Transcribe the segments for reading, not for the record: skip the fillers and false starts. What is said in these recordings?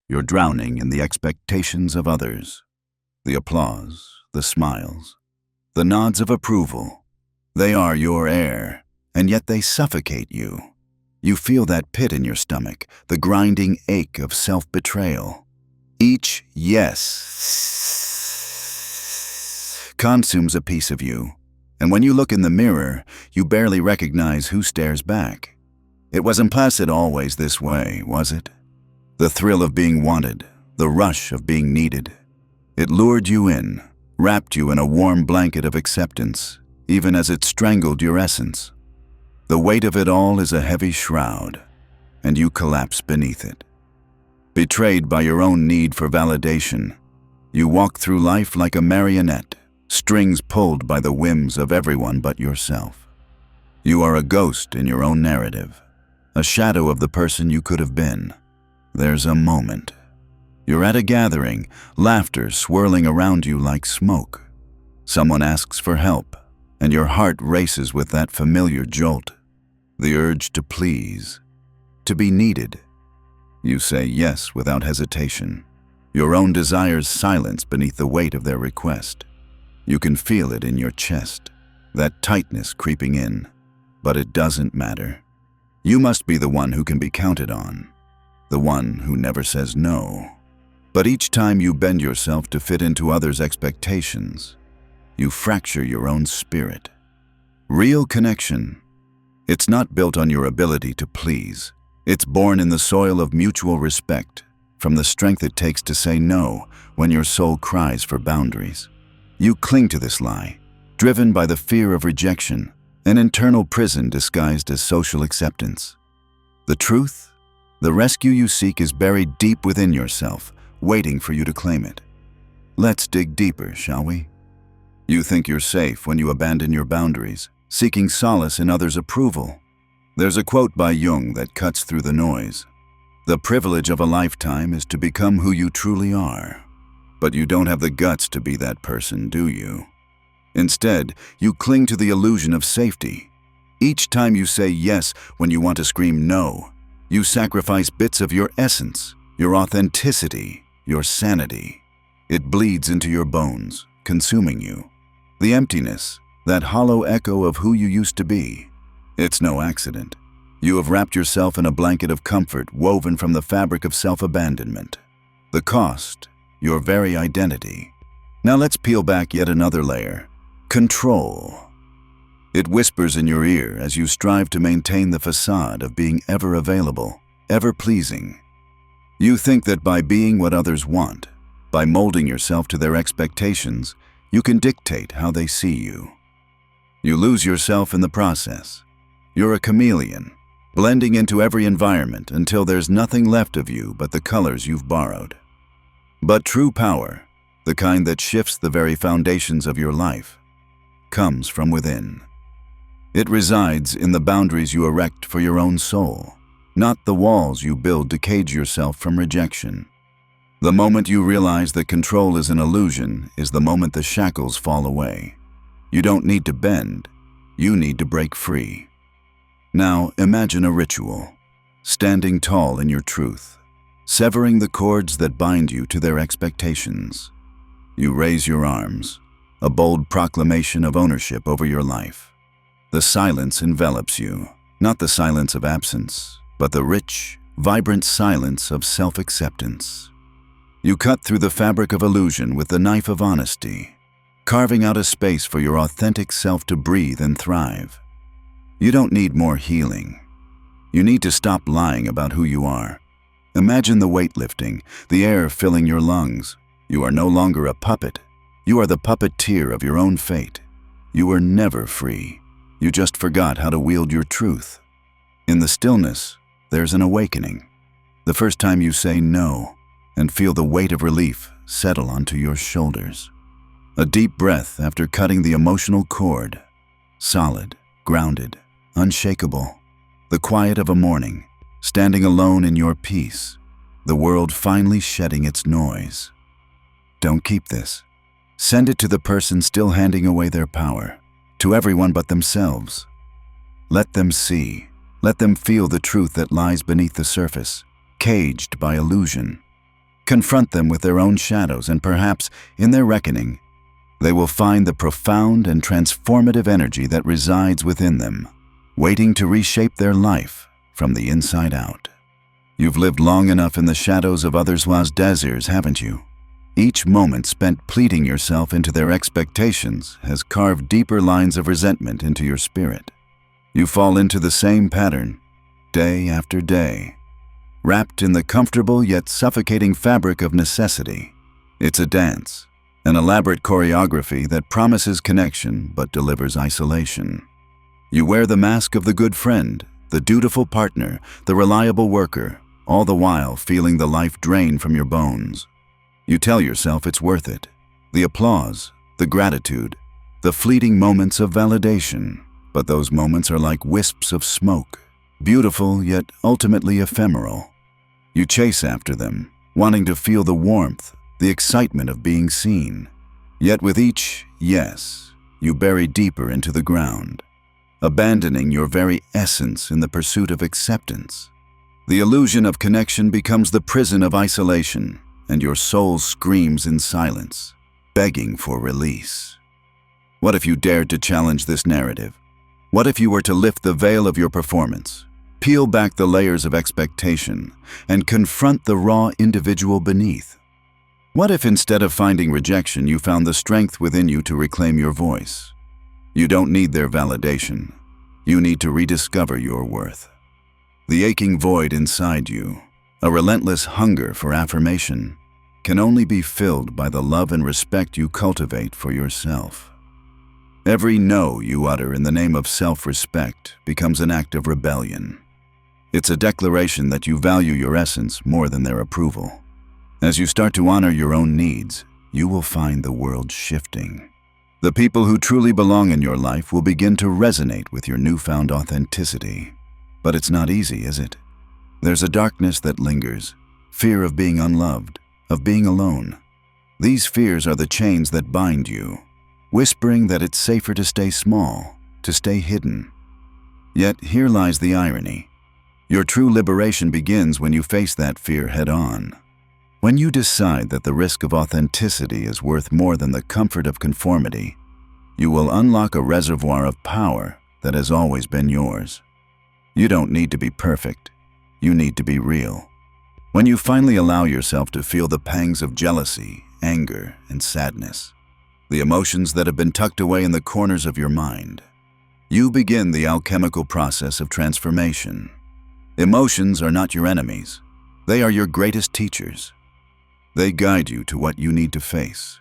You're drowning in the expectations of others. The applause, the smiles, the nods of approval. They are your air, and yet they suffocate you. You feel that pit in your stomach, the grinding ache of self-betrayal. Each yes consumes a piece of you, and when you look in the mirror, you barely recognize who stares back. It wasn't placid always this way, was it? The thrill of being wanted, the rush of being needed. It lured you in, wrapped you in a warm blanket of acceptance, even as it strangled your essence. The weight of it all is a heavy shroud, and you collapse beneath it. Betrayed by your own need for validation, you walk through life like a marionette, strings pulled by the whims of everyone but yourself. You are a ghost in your own narrative, a shadow of the person you could have been. There's a moment. You're at a gathering, laughter swirling around you like smoke. Someone asks for help, and your heart races with that familiar jolt. The urge to please, to be needed. You say yes without hesitation. Your own desires silence beneath the weight of their request. You can feel it in your chest, that tightness creeping in, but it doesn't matter. You must be the one who can be counted on, the one who never says no. But each time you bend yourself to fit into others' expectations, you fracture your own spirit. Real connection, it's not built on your ability to please. It's born in the soil of mutual respect, from the strength it takes to say no when your soul cries for boundaries. You cling to this lie, driven by the fear of rejection, an internal prison disguised as social acceptance. The truth? The rescue you seek is buried deep within yourself, waiting for you to claim it. Let's dig deeper, shall we? You think you're safe when you abandon your boundaries, seeking solace in others' approval. There's a quote by Jung that cuts through the noise. The privilege of a lifetime is to become who you truly are. But you don't have the guts to be that person, do you? Instead, you cling to the illusion of safety. Each time you say yes when you want to scream no, you sacrifice bits of your essence, your authenticity, your sanity. It bleeds into your bones, consuming you. The emptiness, that hollow echo of who you used to be. It's no accident. You have wrapped yourself in a blanket of comfort woven from the fabric of self-abandonment. The cost, your very identity. Now let's peel back yet another layer. Control. It whispers in your ear as you strive to maintain the facade of being ever available, ever pleasing. You think that by being what others want, by molding yourself to their expectations, you can dictate how they see you. You lose yourself in the process. You're a chameleon, blending into every environment until there's nothing left of you but the colors you've borrowed. But true power, the kind that shifts the very foundations of your life, comes from within. It resides in the boundaries you erect for your own soul, not the walls you build to cage yourself from rejection. The moment you realize that control is an illusion is the moment the shackles fall away. You don't need to bend, you need to break free. Now imagine a ritual, standing tall in your truth, severing the cords that bind you to their expectations. You raise your arms, a bold proclamation of ownership over your life. The silence envelops you, not the silence of absence, but the rich, vibrant silence of self-acceptance. You cut through the fabric of illusion with the knife of honesty, carving out a space for your authentic self to breathe and thrive. You don't need more healing. You need to stop lying about who you are. Imagine the weight lifting, the air filling your lungs. You are no longer a puppet. You are the puppeteer of your own fate. You were never free. You just forgot how to wield your truth. In the stillness, there's an awakening. The first time you say no and feel the weight of relief settle onto your shoulders. A deep breath after cutting the emotional cord. Solid, grounded, unshakable. The quiet of a morning, standing alone in your peace. The world finally shedding its noise. Don't keep this. Send it to the person still handing away their power, to everyone but themselves. Let them see, let them feel the truth that lies beneath the surface, caged by illusion. Confront them with their own shadows, and perhaps, in their reckoning, they will find the profound and transformative energy that resides within them, waiting to reshape their life from the inside out. You've lived long enough in the shadows of others' désirs, haven't you? Each moment spent pleading yourself into their expectations has carved deeper lines of resentment into your spirit. You fall into the same pattern, day after day, wrapped in the comfortable yet suffocating fabric of necessity. It's a dance, an elaborate choreography that promises connection but delivers isolation. You wear the mask of the good friend, the dutiful partner, the reliable worker, all the while feeling the life drain from your bones. You tell yourself it's worth it. The applause, the gratitude, the fleeting moments of validation. But those moments are like wisps of smoke, beautiful yet ultimately ephemeral. You chase after them, wanting to feel the warmth, the excitement of being seen. Yet with each yes, you bury deeper into the ground, abandoning your very essence in the pursuit of acceptance. The illusion of connection becomes the prison of isolation, and your soul screams in silence, begging for release. What if you dared to challenge this narrative? What if you were to lift the veil of your performance, peel back the layers of expectation, and confront the raw individual beneath? What if instead of finding rejection, you found the strength within you to reclaim your voice? You don't need their validation. You need to rediscover your worth. The aching void inside you, a relentless hunger for affirmation, can only be filled by the love and respect you cultivate for yourself. Every no you utter in the name of self-respect becomes an act of rebellion. It's a declaration that you value your essence more than their approval. As you start to honor your own needs, you will find the world shifting. The people who truly belong in your life will begin to resonate with your newfound authenticity. But it's not easy, is it? There's a darkness that lingers, fear of being unloved, of being alone. These fears are the chains that bind you, whispering that it's safer to stay small, to stay hidden. Yet here lies the irony. Your true liberation begins when you face that fear head-on. When you decide that the risk of authenticity is worth more than the comfort of conformity, you will unlock a reservoir of power that has always been yours. You don't need to be perfect. You need to be real. When you finally allow yourself to feel the pangs of jealousy, anger, and sadness, the emotions that have been tucked away in the corners of your mind, you begin the alchemical process of transformation. Emotions are not your enemies. They are your greatest teachers. They guide you to what you need to face,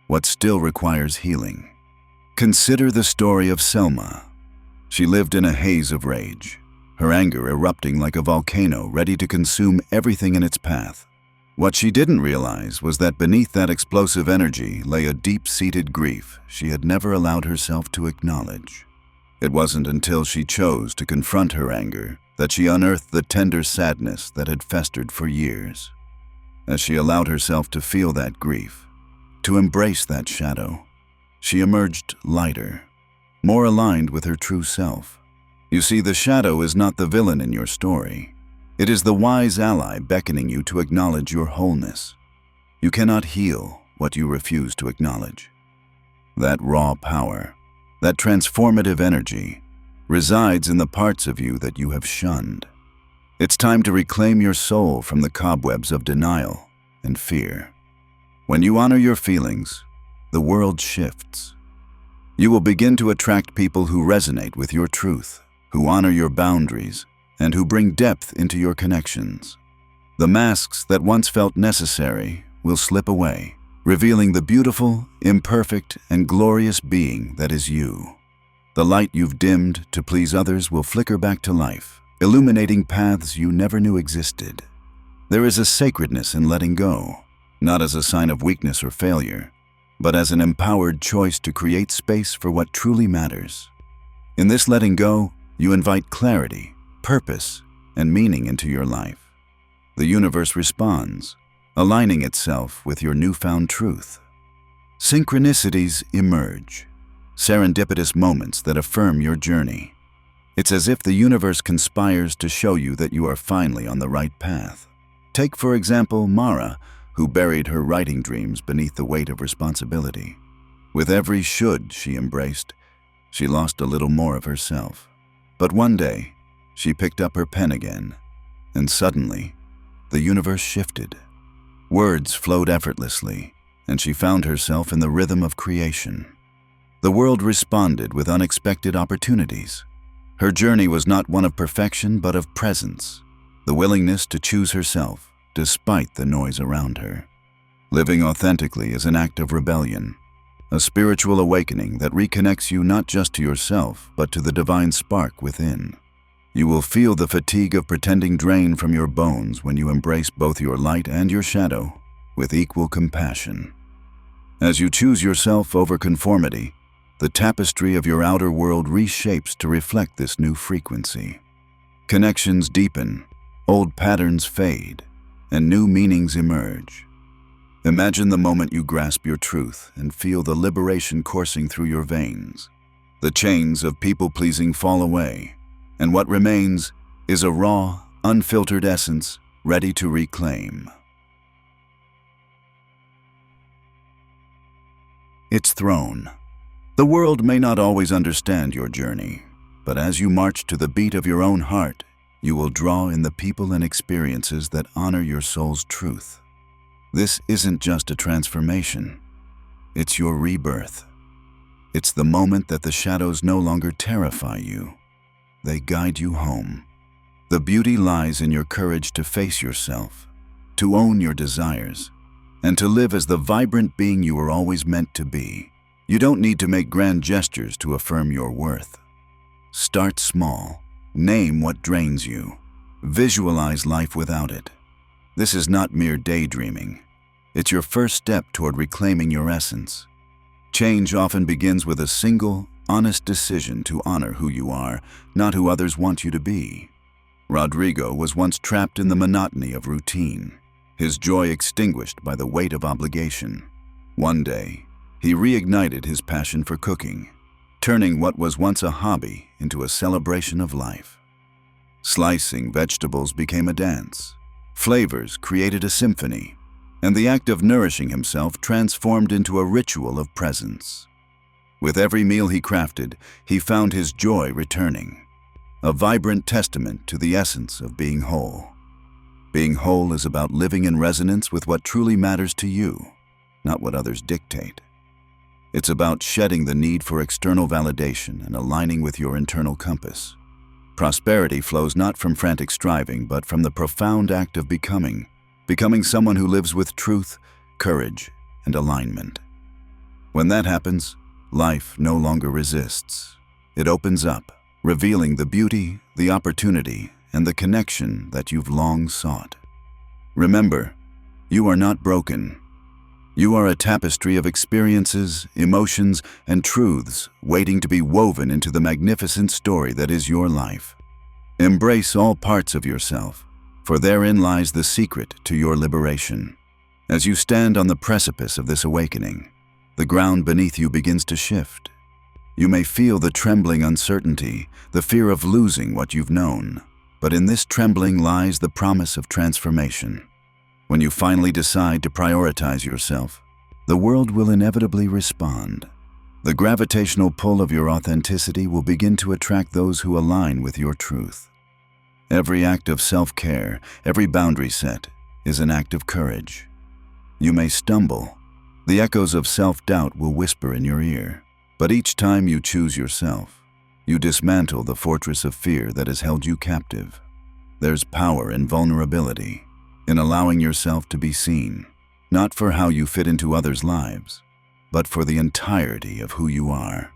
what still requires healing. Consider the story of Selma. She lived in a haze of rage, her anger erupting like a volcano ready to consume everything in its path. What she didn't realize was that beneath that explosive energy lay a deep-seated grief she had never allowed herself to acknowledge. It wasn't until she chose to confront her anger that she unearthed the tender sadness that had festered for years. As she allowed herself to feel that grief, to embrace that shadow, she emerged lighter, more aligned with her true self. You see, the shadow is not the villain in your story. It is the wise ally beckoning you to acknowledge your wholeness. You cannot heal what you refuse to acknowledge. That raw power, that transformative energy, resides in the parts of you that you have shunned. It's time to reclaim your soul from the cobwebs of denial and fear. When you honor your feelings, the world shifts. You will begin to attract people who resonate with your truth, who honor your boundaries, and who bring depth into your connections. The masks that once felt necessary will slip away, revealing the beautiful, imperfect, and glorious being that is you. The light you've dimmed to please others will flicker back to life, illuminating paths you never knew existed. There is a sacredness in letting go, not as a sign of weakness or failure, but as an empowered choice to create space for what truly matters. In this letting go, you invite clarity, purpose, and meaning into your life. The universe responds, aligning itself with your newfound truth. Synchronicities emerge, serendipitous moments that affirm your journey. It's as if the universe conspires to show you that you are finally on the right path. Take, for example, Mara, who buried her writing dreams beneath the weight of responsibility. With every should she embraced, she lost a little more of herself. But one day, she picked up her pen again, and suddenly, the universe shifted. Words flowed effortlessly, and she found herself in the rhythm of creation. The world responded with unexpected opportunities. Her journey was not one of perfection, but of presence, the willingness to choose herself despite the noise around her. Living authentically is an act of rebellion, a spiritual awakening that reconnects you not just to yourself, but to the divine spark within. You will feel the fatigue of pretending drain from your bones when you embrace both your light and your shadow with equal compassion. As you choose yourself over conformity, the tapestry of your outer world reshapes to reflect this new frequency. Connections deepen, old patterns fade, and new meanings emerge. Imagine the moment you grasp your truth and feel the liberation coursing through your veins. The chains of people-pleasing fall away, and what remains is a raw, unfiltered essence ready to reclaim its throne. The world may not always understand your journey, but as you march to the beat of your own heart, you will draw in the people and experiences that honor your soul's truth. This isn't just a transformation, it's your rebirth. It's the moment that the shadows no longer terrify you. They guide you home. The beauty lies in your courage to face yourself, to own your desires, and to live as the vibrant being you were always meant to be. You don't need to make grand gestures to affirm your worth. Start small. Name what drains you. Visualize life without it. This is not mere daydreaming. It's your first step toward reclaiming your essence. Change often begins with a single, honest decision to honor who you are, not who others want you to be. Rodrigo was once trapped in the monotony of routine, his joy extinguished by the weight of obligation. One day, he reignited his passion for cooking, turning what was once a hobby into a celebration of life. Slicing vegetables became a dance, flavors created a symphony, and the act of nourishing himself transformed into a ritual of presence. With every meal he crafted, he found his joy returning, a vibrant testament to the essence of being whole. Being whole is about living in resonance with what truly matters to you, not what others dictate. It's about shedding the need for external validation and aligning with your internal compass. Prosperity flows not from frantic striving, but from the profound act of becoming someone who lives with truth, courage, and alignment. When that happens, life no longer resists. It opens up, revealing the beauty, the opportunity, and the connection that you've long sought. Remember, you are not broken. You are a tapestry of experiences, emotions, and truths waiting to be woven into the magnificent story that is your life. Embrace all parts of yourself, for therein lies the secret to your liberation. As you stand on the precipice of this awakening, the ground beneath you begins to shift. You may feel the trembling uncertainty, the fear of losing what you've known, but in this trembling lies the promise of transformation. When you finally decide to prioritize yourself, the world will inevitably respond. The gravitational pull of your authenticity will begin to attract those who align with your truth. Every act of self-care, every boundary set, is an act of courage. You may stumble. The echoes of self-doubt will whisper in your ear. But each time you choose yourself, you dismantle the fortress of fear that has held you captive. There's power in vulnerability, in allowing yourself to be seen, not for how you fit into others' lives, but for the entirety of who you are.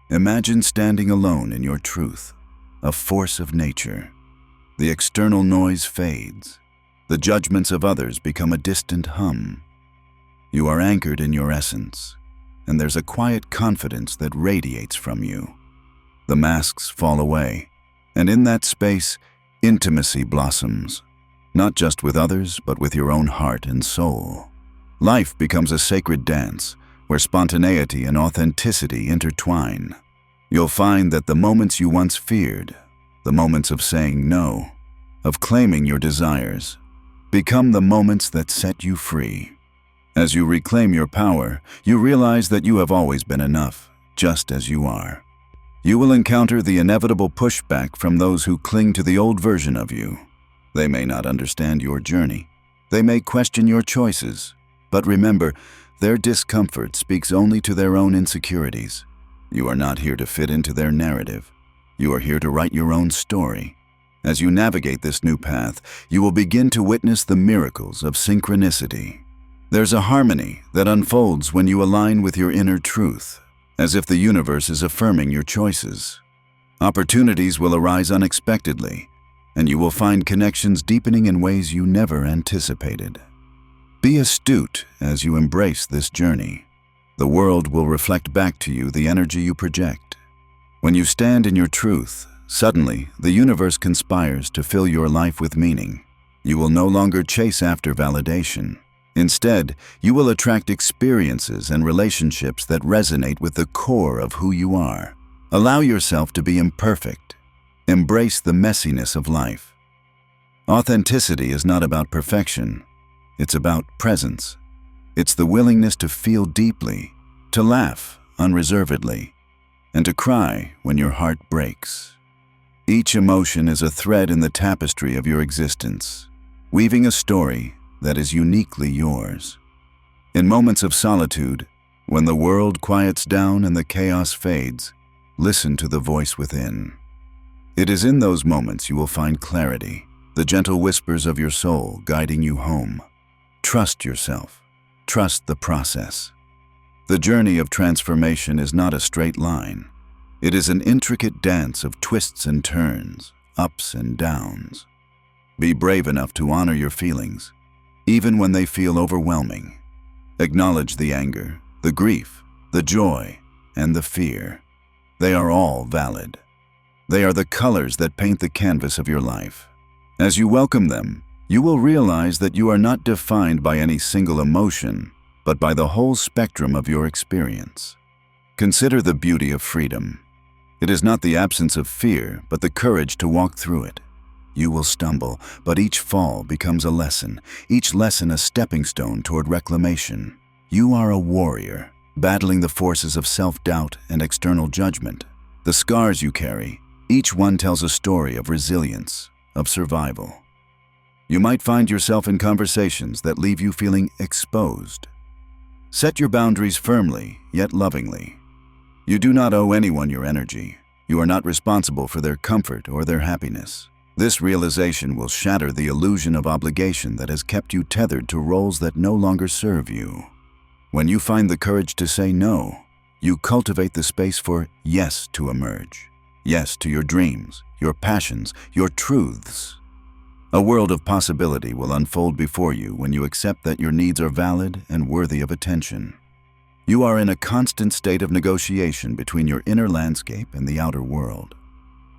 Imagine standing alone in your truth, a force of nature. The external noise fades. The judgments of others become a distant hum. You are anchored in your essence, and there's a quiet confidence that radiates from you. The masks fall away, and in that space, intimacy blossoms, not just with others, but with your own heart and soul. Life becomes a sacred dance where spontaneity and authenticity intertwine. You'll find that the moments you once feared, the moments of saying no, of claiming your desires, become the moments that set you free. As you reclaim your power, you realize that you have always been enough, just as you are. You will encounter the inevitable pushback from those who cling to the old version of you. They may not understand your journey. They may question your choices. But remember, their discomfort speaks only to their own insecurities. You are not here to fit into their narrative. You are here to write your own story. As you navigate this new path, you will begin to witness the miracles of synchronicity. There's a harmony that unfolds when you align with your inner truth, as if the universe is affirming your choices. Opportunities will arise unexpectedly, and you will find connections deepening in ways you never anticipated. Be astute as you embrace this journey. The world will reflect back to you the energy you project. When you stand in your truth, suddenly the universe conspires to fill your life with meaning. You will no longer chase after validation. Instead, you will attract experiences and relationships that resonate with the core of who you are. Allow yourself to be imperfect. Embrace the messiness of life. Authenticity is not about perfection. It's about presence. It's the willingness to feel deeply, to laugh unreservedly, and to cry when your heart breaks. Each emotion is a thread in the tapestry of your existence, weaving a story that is uniquely yours. In moments of solitude, when the world quiets down and the chaos fades, listen to the voice within. It is in those moments you will find clarity, the gentle whispers of your soul guiding you home. Trust yourself. Trust the process. The journey of transformation is not a straight line. It is an intricate dance of twists and turns, ups and downs. Be brave enough to honor your feelings, even when they feel overwhelming. Acknowledge the anger, the grief, the joy, and the fear. They are all valid. They are the colors that paint the canvas of your life. As you welcome them, you will realize that you are not defined by any single emotion, but by the whole spectrum of your experience. Consider the beauty of freedom. It is not the absence of fear, but the courage to walk through it. You will stumble, but each fall becomes a lesson, each lesson a stepping stone toward reclamation. You are a warrior, battling the forces of self-doubt and external judgment. The scars you carry, each one tells a story of resilience, of survival. You might find yourself in conversations that leave you feeling exposed. Set your boundaries firmly, yet lovingly. You do not owe anyone your energy. You are not responsible for their comfort or their happiness. This realization will shatter the illusion of obligation that has kept you tethered to roles that no longer serve you. When you find the courage to say no, you cultivate the space for yes to emerge. Yes to your dreams, your passions, your truths. A world of possibility will unfold before you when you accept that your needs are valid and worthy of attention. You are in a constant state of negotiation between your inner landscape and the outer world.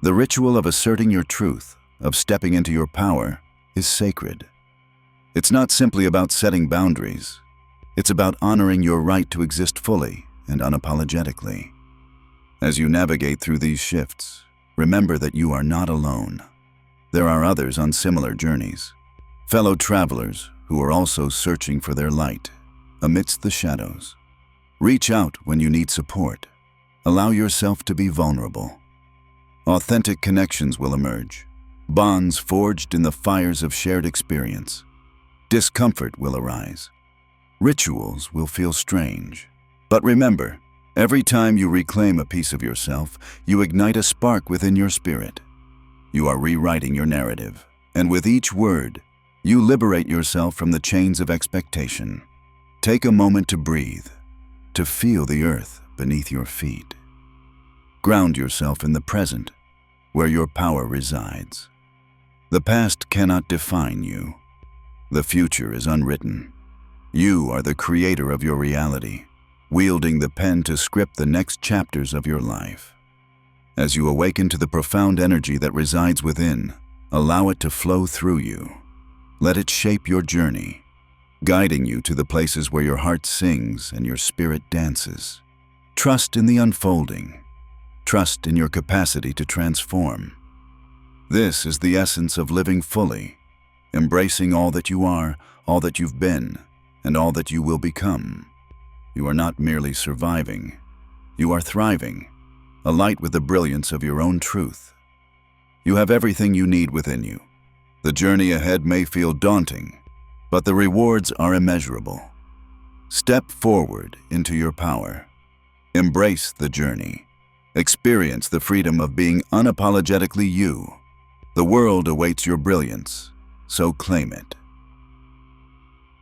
The ritual of asserting your truth, of stepping into your power, is sacred. It's not simply about setting boundaries. It's about honoring your right to exist fully and unapologetically. As you navigate through these shifts, remember that you are not alone. There are others on similar journeys, fellow travelers who are also searching for their light amidst the shadows. Reach out when you need support. Allow yourself to be vulnerable. Authentic connections will emerge, bonds forged in the fires of shared experience. Discomfort will arise. Rituals will feel strange. But remember, every time you reclaim a piece of yourself, you ignite a spark within your spirit. You are rewriting your narrative, and with each word, you liberate yourself from the chains of expectation. Take a moment to breathe, to feel the earth beneath your feet. Ground yourself in the present, where your power resides. The past cannot define you. The future is unwritten. You are the creator of your reality, wielding the pen to script the next chapters of your life. As you awaken to the profound energy that resides within, allow it to flow through you. Let it shape your journey, guiding you to the places where your heart sings and your spirit dances. Trust in the unfolding. Trust in your capacity to transform. This is the essence of living fully, embracing all that you are, all that you've been, and all that you will become. You are not merely surviving. You are thriving, alight with the brilliance of your own truth. You have everything you need within you. The journey ahead may feel daunting, but the rewards are immeasurable. Step forward into your power. Embrace the journey. Experience the freedom of being unapologetically you. The world awaits your brilliance, so claim it.